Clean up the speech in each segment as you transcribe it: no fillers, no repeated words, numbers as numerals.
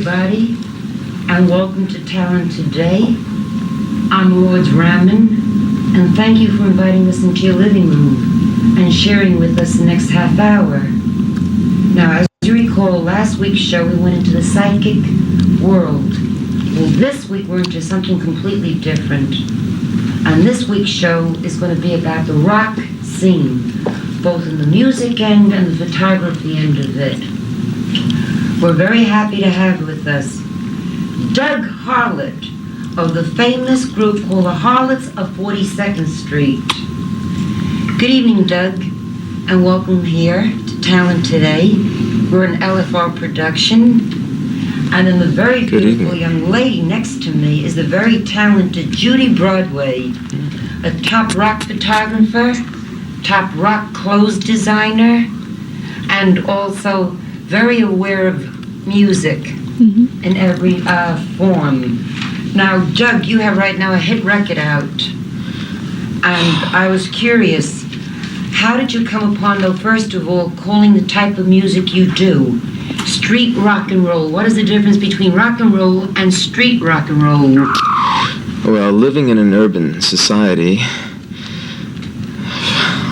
everybody, and welcome to Talent Today. I'm Lourdes Raman, and thank you for inviting us into your living room and sharing with us the next half hour. Now, as you recall, last week's show we went into the psychic world. Well, this week we're into something completely different. And this week's show is going to be about the rock scene, both in the music end and the photography end of it. We're very happy to have with us Doug Harlot of the famous group called the Harlots of 42nd Street. Good evening, Doug, and welcome here to Talent Today. We're an LFR production, and then the very beautiful young lady next to me is the very talented Judy Broadway, a top rock photographer, top rock clothes designer, and also very aware of music in every form. Now, Doug, you have right now a hit record out, and I was curious, how did you come upon, though, first of all, calling the type of music you do street rock and roll? What is the difference between rock and roll and street rock and roll? Well, living in an urban society,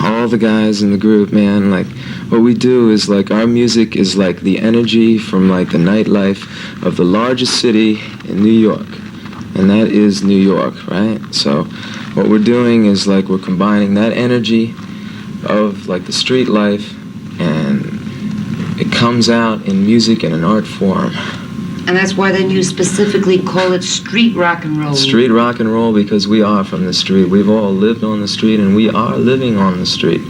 all the guys in the group, man, like, what we do is, like, our music is like the energy from, like, the nightlife of the largest city in New York, and that is New York, right? So what we're doing is, like, we're combining that energy of, like, the street life, and it comes out in music and an art form. And that's why then you specifically call it street rock and roll. Street rock and roll, because we are from the street. We've all lived on the street, and we are living on the street.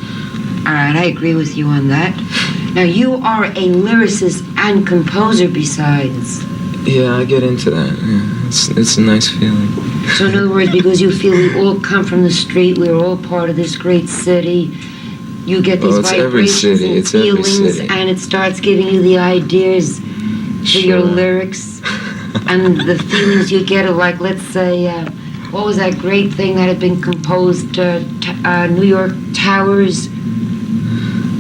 All right, I agree with you on that. Now, you are a lyricist and composer besides. Yeah, I get into that. Yeah, it's a nice feeling. So in other words, because you feel we all come from the street, we're all part of this great city, you get these vibrations and feelings, and it starts giving you the ideas for your lyrics, and the feelings you get of, like, let's say, what was that great thing that had been composed, New York Towers?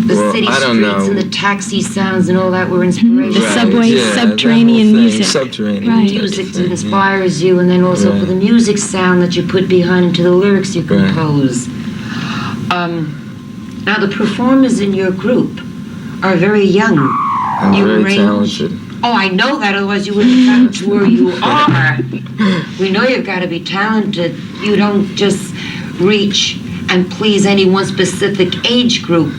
The city streets and the taxi sounds and all that were inspirational. The subway, subterranean music. Subterranean music that inspires you, and then also for the music sound that you put behind to the lyrics you compose. Now, the performers in your group are very young. And very talented. Oh, I know that, otherwise you wouldn't have gotten to where you are. We know you've got to be talented. You don't just reach and please any one specific age group.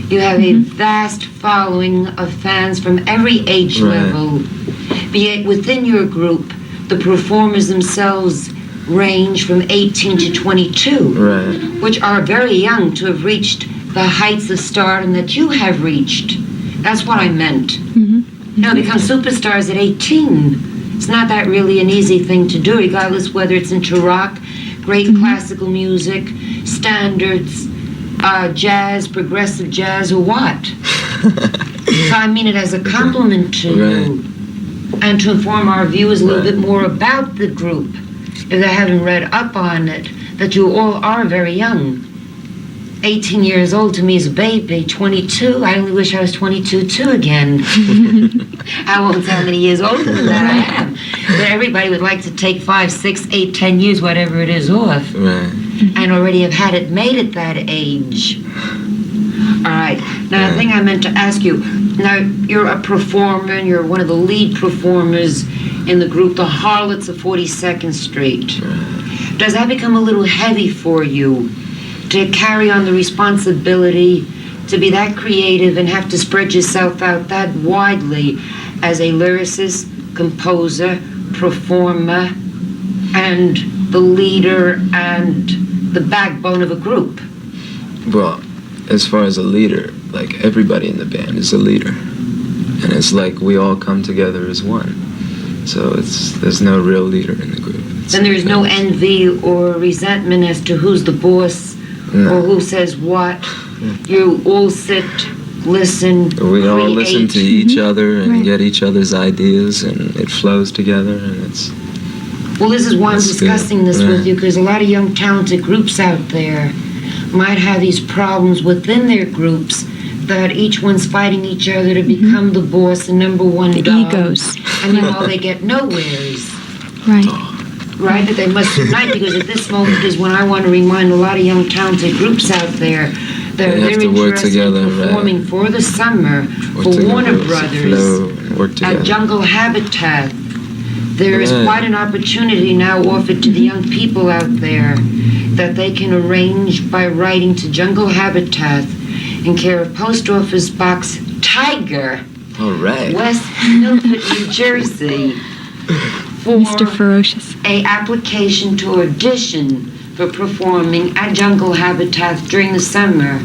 You have a vast following of fans from every age level. But yet within your group, the performers themselves range from 18 to 22, which are very young to have reached the heights of stardom that you have reached. That's what I meant. You know, become superstars at 18. It's not that really an easy thing to do, regardless whether it's into rock, great classical music, standards, jazz, progressive jazz, or what. So I mean it as a compliment to you, and to inform our viewers a little bit more about the group, if they haven't read up on it, that you all are very young. 18 years old to me is a baby. 22, I only wish I was 22 too again. I won't tell how many years older than that I am. But everybody would like to take 5, 6, 8, 10 years, whatever it is, off. And already have had it made at that age. All right. Now, the thing I meant to ask you, now, you're a performer, and you're one of the lead performers in the group, the Harlots of 42nd Street. Does that become a little heavy for you to carry on the responsibility to be that creative and have to spread yourself out that widely as a lyricist, composer, performer, and the leader and the backbone of a group? Well, as far as a leader, like, everybody in the band is a leader, and it's like we all come together as one. So there's no real leader in the group. Then there's no envy or resentment as to who's the boss or who says what. You all sit, listen, we all listen to each other and get each other's ideas, and it flows together, and it's... Well, this is why I'm discussing this with you, because a lot of young, talented groups out there might have these problems within their groups that each one's fighting each other to become the boss, the number one The dog. egos. And then all they get nowheres. Right. Right, that they must unite, because at this moment is when I want to remind a lot of young talented groups out there that They have they're to work interested together, in performing for the summer Work for together, Warner flow, Brothers work together. at Jungle Habitat. There is Right. quite an opportunity now offered to the young people out there that they can arrange by writing to Jungle Habitat in care of Post Office Box Tiger, All right. West Milford, New Jersey, for Mr. Ferocious. a application to audition for performing at Jungle Habitat during the summer.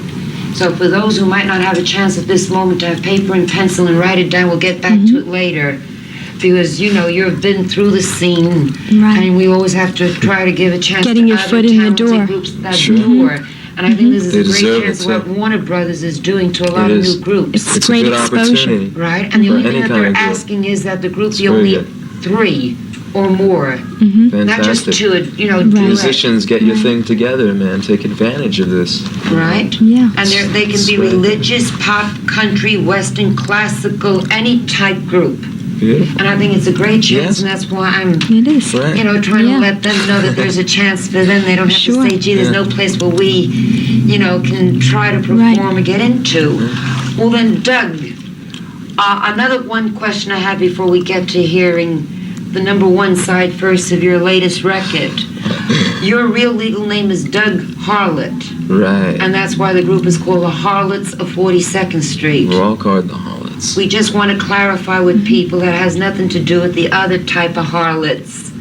So for those who might not have a chance at this moment to have paper and pencil and write it down, we'll get back to it later. Because, you know, you've been through the scene, Right. and we always have to try to give a chance Getting to your other foot in the talented door. groups that Sure. door. And I think this is They a great deserve chance it, of what too. Warner Brothers is doing to a lot It of is. new groups. It's It's great a good exposure. opportunity. Right? And the For only thing any that kind they're of group. asking is that the group It's be very only good. 3 or more. Not just Fantastic. 2, you know, Right. duet, Musicians, get your thing together, man. Take advantage of this. right? Yeah. And they can be Sweet. religious, pop, country, western, classical, any type group. Beautiful. And I think it's a great chance, Yes. and that's why I'm, It is. Right. you know, trying Yeah. to let them know that there's a chance for them. They don't have Sure. to say, gee, there's Yeah. no place where we, you know, can try to perform Right. or get into. Well then, Doug, another one question I have before we get to hearing the number 1 side first of your latest record. Your real legal name is Doug Harlot, Right. and that's why the group is called the Harlots of 42nd Street. We're all called the Harlots. We just want to clarify with people that has nothing to do with the other type of harlots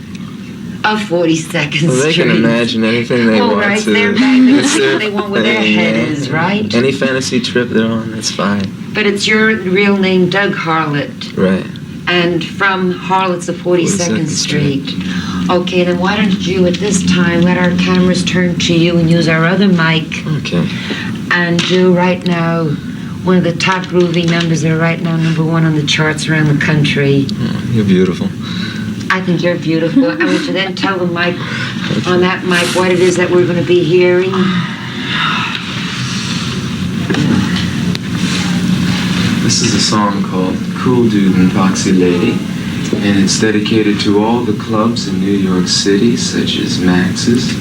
of 42nd Well, they Street. can imagine anything they All want right, to. they're back. They It's can do their what they want where their thing, head yeah. is, right? Any fantasy trip they're on, that's fine. But it's your real name, Doug Harlot, Right. and from Harlots of 42nd 42nd Street. Okay, then why don't you at this time let our cameras turn to you and use our other mic Okay. and do right now one of the top groovy numbers that are right now number 1 on the charts around the country. Oh, you're beautiful. I think you're beautiful. I want you to then tell the mic, on that mic, what it is that we're going to be hearing. This is a song called Cool Dude and Foxy Lady, and it's dedicated to all the clubs in New York City, such as Max's,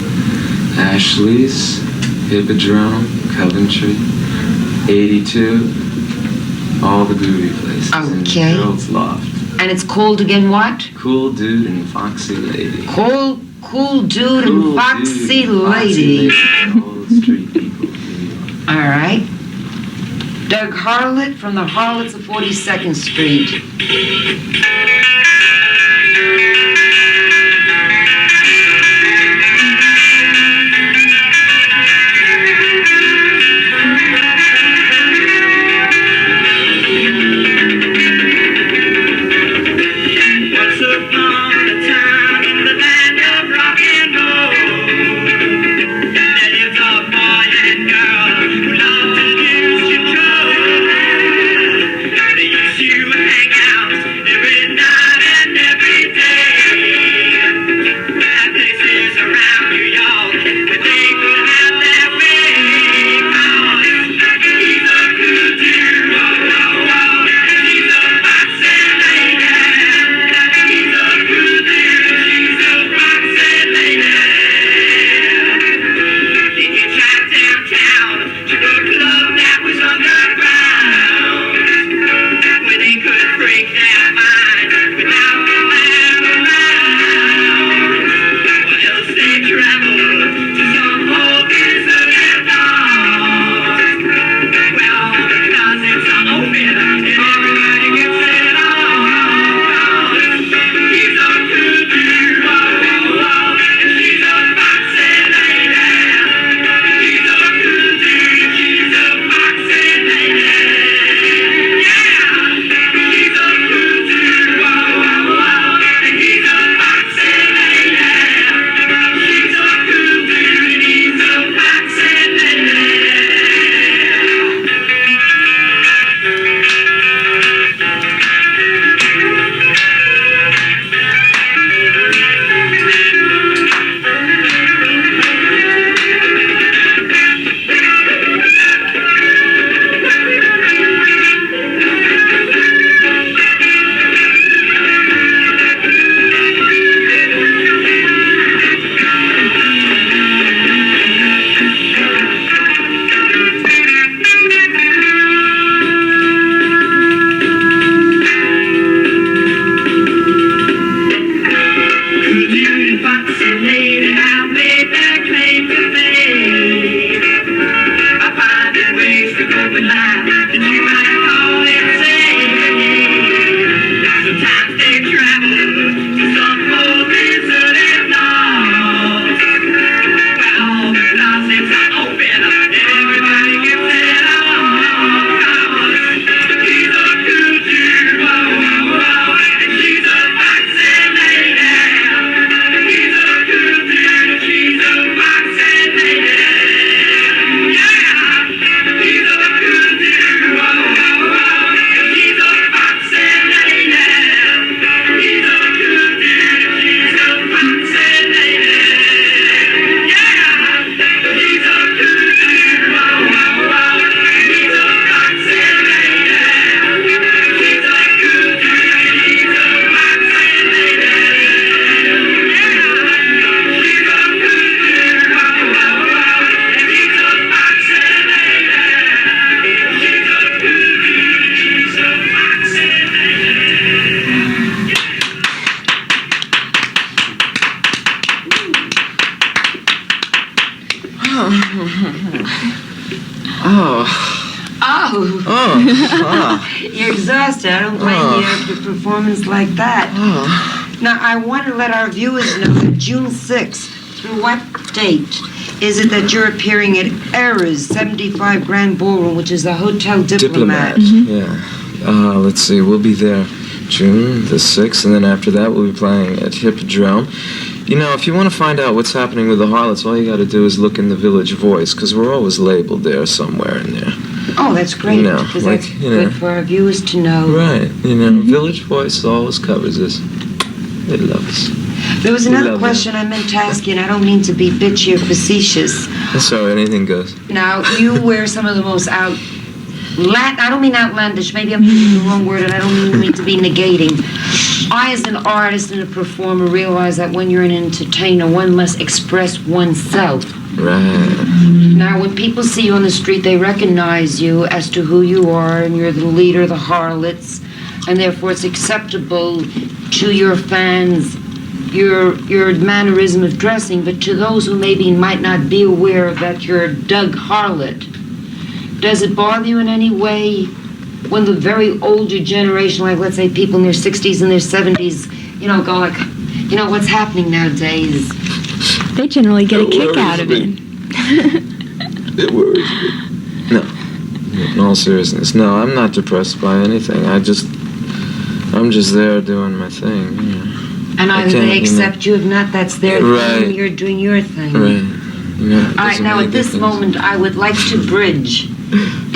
Ashley's, Hippodrome, Coventry, 82, all the groovy places, Okay. and Girls Loft. And it's called again what? Cool Dude and Foxy Lady. Cool Dude and Cool Foxy Dude and Lady. and all the street people of New York. All right. Doug Harlot from the Harlots of 42nd Street. Once upon a time in the land of rock and roll, there lived a boy and girl who loved to use control. They used to hang out every night place to go with life that you might call insane. Sometimes they travel to some forbidden north, where all the closets are open and everybody gets it on. He's a good dude, and she's a foxy lady. He's a good dude, and she's a foxy lady. Yeah, he's a good dude, and she's a foxy lady. He's a good dude, and she's a foxy lady. Yeah, he's a good dude, and he's a foxy lady. He's a good dude, and he's a foxy lady. Yeah, he's a good dude, and he's a foxy lady. He's a good dude, and she's a foxy lady. Oh. Oh, Oh. you're exhausted. I don't blame you after a performance like that. Now, I want to let our viewers know that June 6th, through what date is it that you're appearing at Era's 75 Grand Ballroom, which is the Hotel Diplomat? Yeah. Let's see. We'll be there June the 6th, and then after that we'll be playing at Hippodrome. You know, if you want to find out what's happening with the Harlots, all you got to do is look in the Village Voice, because we're always labeled there somewhere in there. Oh, that's great, You know, because like, that's you know. good for our viewers to know. Right. You know, Village Voice always covers us. They love us. There was We another love question I meant to ask you, and I don't mean to be bitchy or facetious. That's all right. Anything goes. Now, you wear some of the most I don't mean outlandish, maybe I'm using the wrong word, and I don't mean to be negating. I, as an artist and a performer, realize that when you're an entertainer, one must express oneself. Right. Now, when people see you on the street, they recognize you as to who you are, and you're the leader of the Harlots, and therefore it's acceptable to your fans, your mannerism of dressing, but to those who maybe might not be aware that you're Doug Harlot, does it bother you in any way when the very older generation, like let's say people in their 60s and their 70s, go like, what's happening nowadays? They generally get a kick out of it. It worries me. No. In all seriousness, no, I'm not depressed by anything. I'm just there doing my thing. And either they accept you, if not, that's their Right. thing, you're doing your thing. Right. All right, now at this moment, I would like to bridge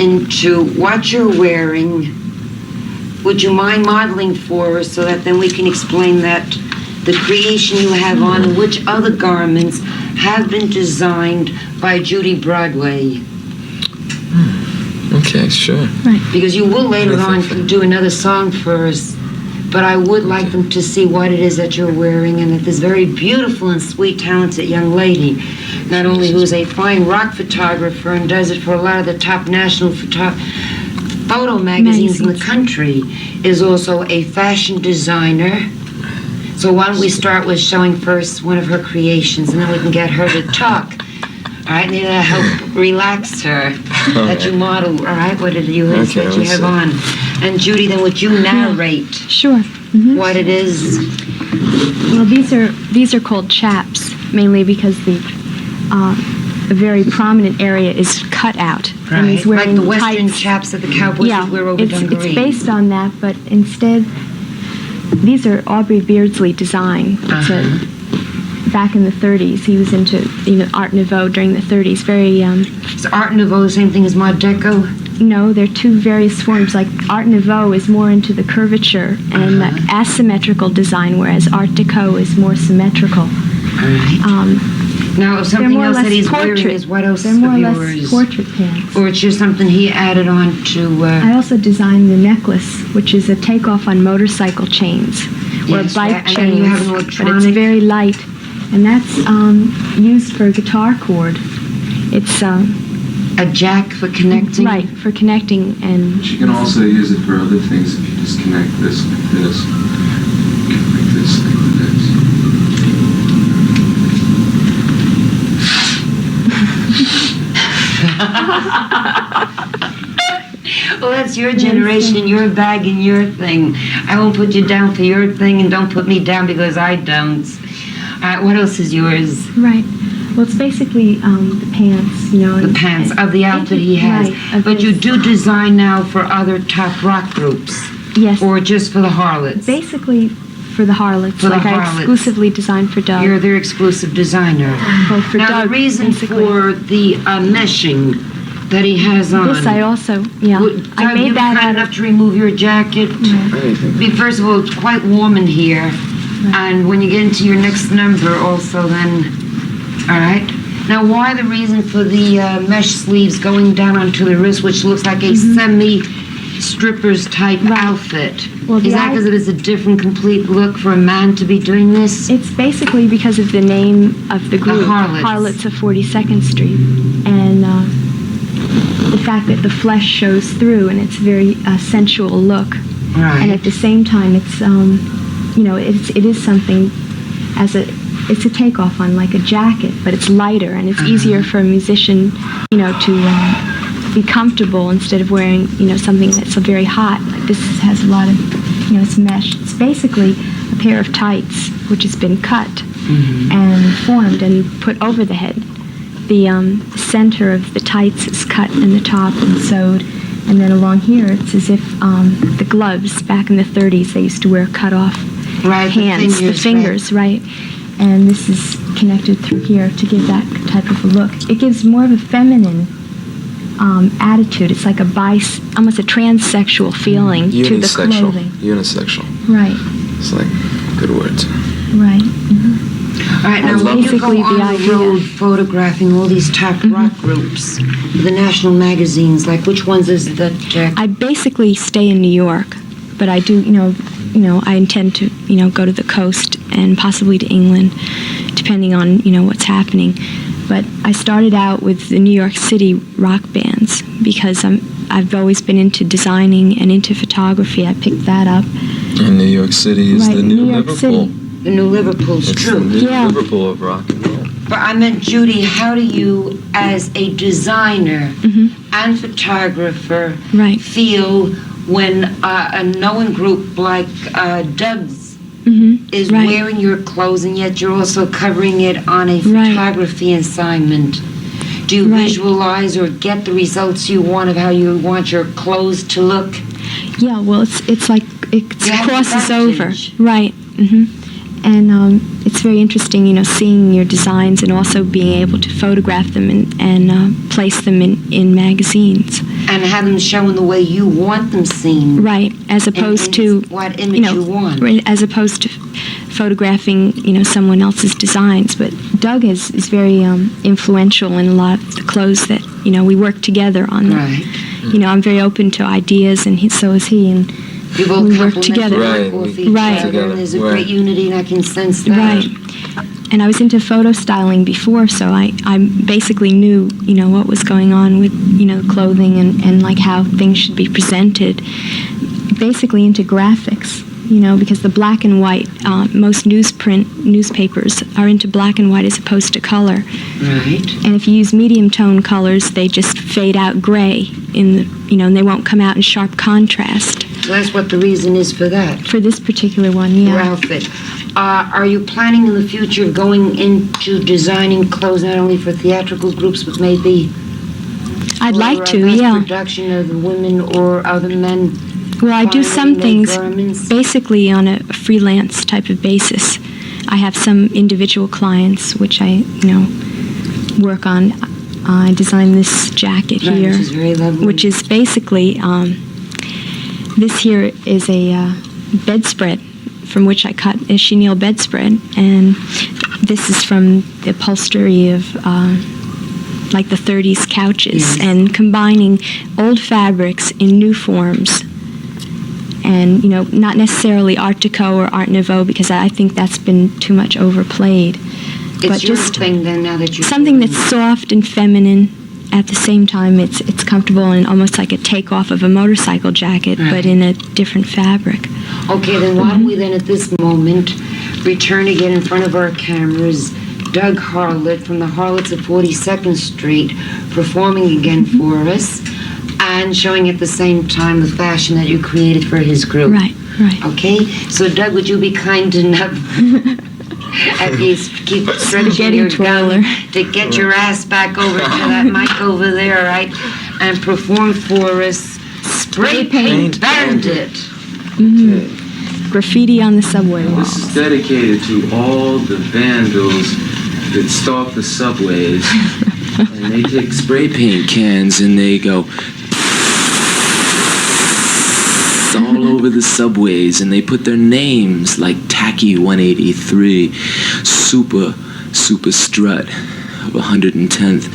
into what you're wearing. Would you mind modeling for us so that then we can explain that the creation you have on and which other garments have been designed by Judy Broadway? Okay, sure. Because you will later on do another song for us, but I would like them to see what it is that you're wearing and that this very beautiful and sweet, talented young lady, not only who's a fine rock photographer and does it for a lot of the top national photo magazines in the country, is also a fashion designer. So why don't we start with showing first one of her creations, and then we can get her to talk. All right, and that'll help relax her. That you model, all right, what it is Okay, that you have on. And Judy, then would you narrate Sure. what it is? Well, these are called chaps, mainly because the a very prominent area is cut out. And he's Right, like wearing the Western tights. chaps that the cowboys would wear over it's dungaree. based on that, but instead, these are Aubrey Beardsley design. It's back in the 30s. He was into Art Nouveau during the 30s. Very Is Art Nouveau the same thing as Mod Deco? no, they're two various forms. Like Art Nouveau is more into the curvature and the asymmetrical design, whereas Art Deco is more symmetrical. All right. Now, They're something more or else that less he's portrait. wearing is what else They're more or of less yours? portrait pants. Or it's just something he added on to... I also designed the necklace, which is a takeoff on motorcycle chains or Yes, bike right. And then you chains, have an but electronic- it's very light, and that's used for a guitar cord. It's a jack for connecting? right for connecting, and You can also use it for other things if you just connect this like this. Like this, like this. Well, that's your generation and your bag and your thing. I won't put you down for your thing, and don't put me down because I don't. What else is yours? Right. Well, it's basically the pants, you know. The pants of the outfit he has. Right, But you do design now for other top rock groups? Yes. Or just for the Harlots? Basically for the Harlots. For the like I Harlots. exclusively designed for Doug. You're their exclusive designer. Well, for Now, Doug, the reason basically. for the meshing that he has on... This I also, yeah. I Doug, made you that kind out enough of... to remove your jacket? First of all, it's quite warm in here. And when you get into your next number also then... All right? Now, why the reason for the mesh sleeves going down onto the wrist, which looks like a semi-strippers type outfit? Well, Is that because it is a different, complete look for a man to be doing this? It's basically because of the name of the group, Harlots. of 42nd Street, and the fact that the flesh shows through, and it's a very sensual look. Right. And at the same time, it's it is something it's a takeoff on like a jacket, but it's lighter and it's easier for a musician, to be comfortable instead of wearing, something that's very hot. Like this has a lot of, it's mesh. It's basically a pair of tights which has been cut and formed and put over the head. The center of the tights is cut in the top and sewed, and then along here it's as if the gloves back in the 30s they used to wear cut off hands, the fingers, right. And this is connected through here to give that type of a look. It gives more of a feminine attitude. It's like almost a transsexual feeling to the clothing. Unisexual. Right. It's like good words. Right. All right, now when you go on the road photographing all these top rock groups, the national magazines, like which ones is that, Jack? I basically stay in New York, but I do, I intend to, go to the coast and possibly to England, depending on, what's happening. But I started out with the New York City rock bands because I've always been into designing and into photography. I picked that up. And New York City is the new New York Liverpool. City. The new Liverpool's It's true. the new Liverpool of rock and roll. But I meant, Judy, how do you, as a designer and photographer, feel when a known group like Doug's is wearing your clothes and yet you're also covering it on a photography assignment? Do you visualize or get the results you want of how you want your clothes to look? Yeah, well, it's like it crosses over. Right. And it's very interesting, seeing your designs and also being able to photograph them and place them in magazines. And have them show in the way you want them seen. Right, as opposed to what image you want. As opposed to photographing, someone else's designs. But Doug is very influential in a lot of the clothes that, we work together on them. Right. I'm very open to ideas, and so is he. And you both we work together. With each other, and there's a great unity, and I can sense that. Right. And I was into photo styling before, so I basically knew, what was going on with, clothing and like how things should be presented. Basically into graphics, because the black and white, most newspapers are into black and white as opposed to color. Right. And if you use medium tone colors, they just fade out gray and they won't come out in sharp contrast. So that's what the reason is for that. For this particular one, yeah. Your outfit. Are you planning in the future of going into designing clothes not only for theatrical groups, but maybe I'd like to, production of the women or other men? Well, I do some things garments? Basically on a freelance type of basis. I have some individual clients which I, work on. I designed this jacket here, which is very lovely. Which is basically this here is a bedspread from which I cut a chenille bedspread, and this is from the upholstery of like the 30s couches, and combining old fabrics in new forms. And, not necessarily Art Deco or Art Nouveau, because I think that's been too much overplayed. It's but your just thing then, now that you're something that's soft and feminine. At the same time, it's comfortable and almost like a takeoff of a motorcycle jacket, but in a different fabric. Okay, then why don't we then at this moment return again in front of our cameras Doug Harlot from the Harlots of 42nd Street performing again for us. and showing at the same time the fashion that you created for his group. Right, right. Okay? So, Doug, would you be kind enough as you keep stretching Spaghetti your twirler. gun to get your ass back over to that mic over there, all right? And perform for us Spray Paint Bandit. Graffiti on the subway This walls. is dedicated to all the vandals that stalk the subways. And they take spray paint cans and they go all over the subways, and they put their names like Tacky 183, Super Strut of 110th,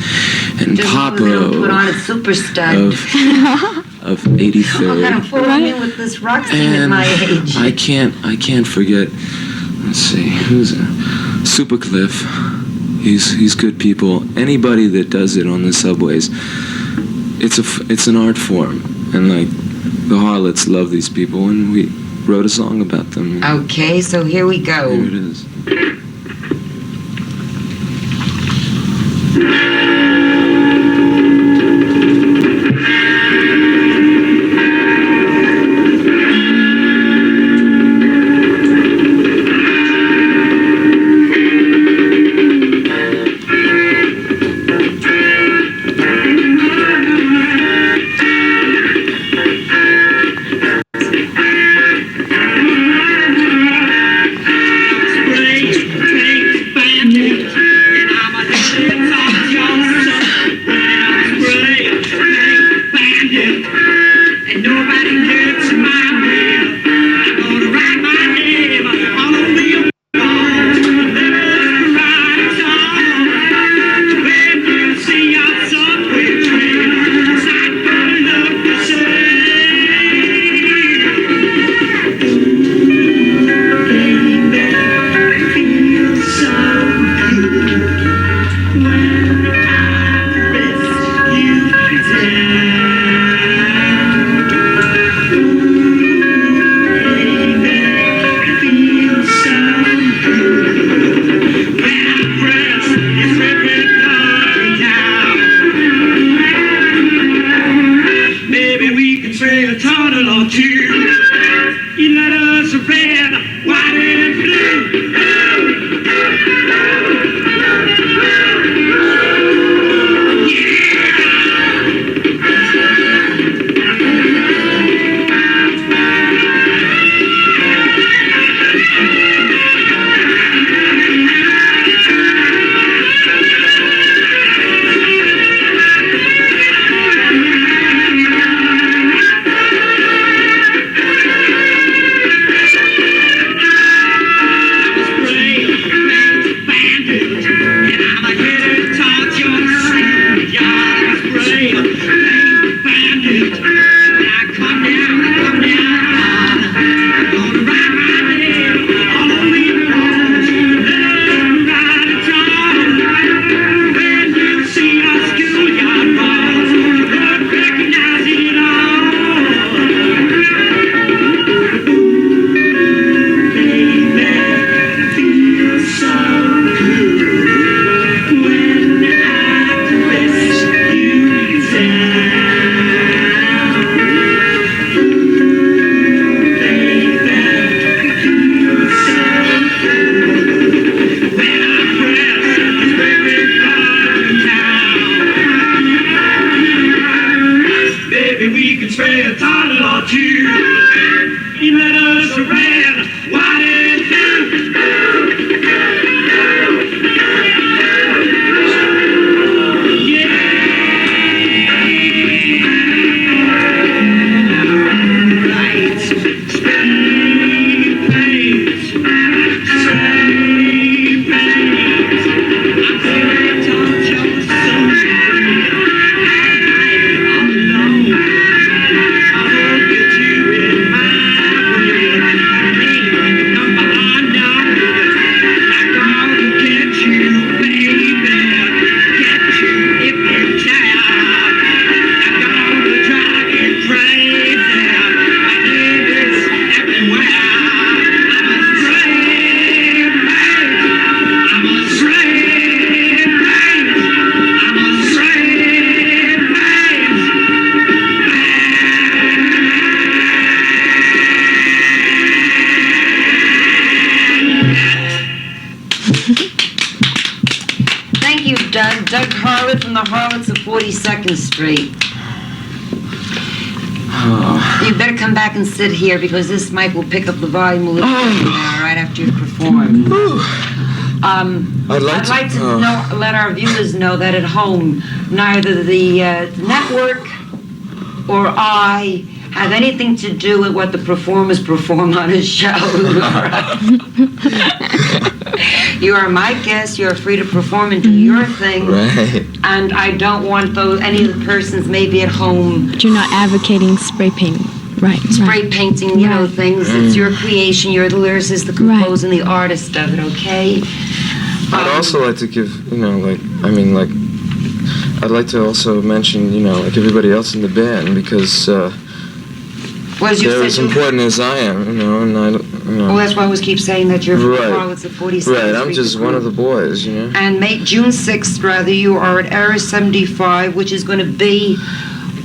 and Just Papa they don't put on a super stud. of I'm gonna 83rd. fool me with this rock scene at And my age. I can't forget. Let's see, who's Supercliff. He's good people. Anybody that does it on the subways, it's an art form, and like the Harlots love these people, and we wrote a song about them. Okay, so here we go. Here it is. Harlot from the Harlots of 42nd Street. You better come back and sit here because this mic will pick up the volume a little bit now, right after you perform. I'd like to let our viewers know that at home, neither the network or I have anything to do with what the performers perform on his show. You are my guest. You are free to perform and do your thing. Right. And I don't want any of the persons maybe at home. But you're not advocating spray painting. Right. Spray painting, you know, things. It's your creation. You're the lyricist, the composer, and the artist of it, okay? I'd also like to give, I'd like to also mention, like everybody else in the band, because they're as important as I am, and Well, that's why I always keep saying that you're from Harlots at 47th Right, I'm just one of the boys, And June 6th, you are at Era 75, which is going to be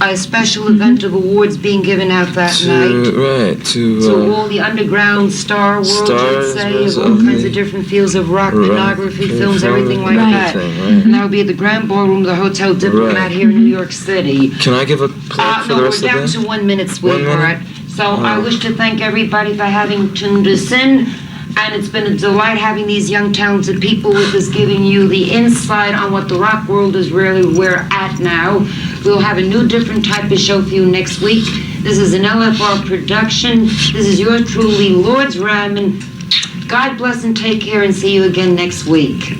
a special event of awards being given out that night. Right, so all the underground star world, let's say, of all kinds of different fields of rock, pornography, films, everything like that. And that will be at the Grand Ballroom of the Hotel Diplomat here in New York City. Can I give a plug for the rest of the No, we're down to 1 minute, sweetheart. So I wish to thank everybody for having tuned us in. And it's been a delight having these young, talented people with us, giving you the insight on what the rock world is really where at now. We'll have a new, different type of show for you next week. This is an LFR production. This is yours truly, Lord's Ramen. God bless and take care, and see you again next week.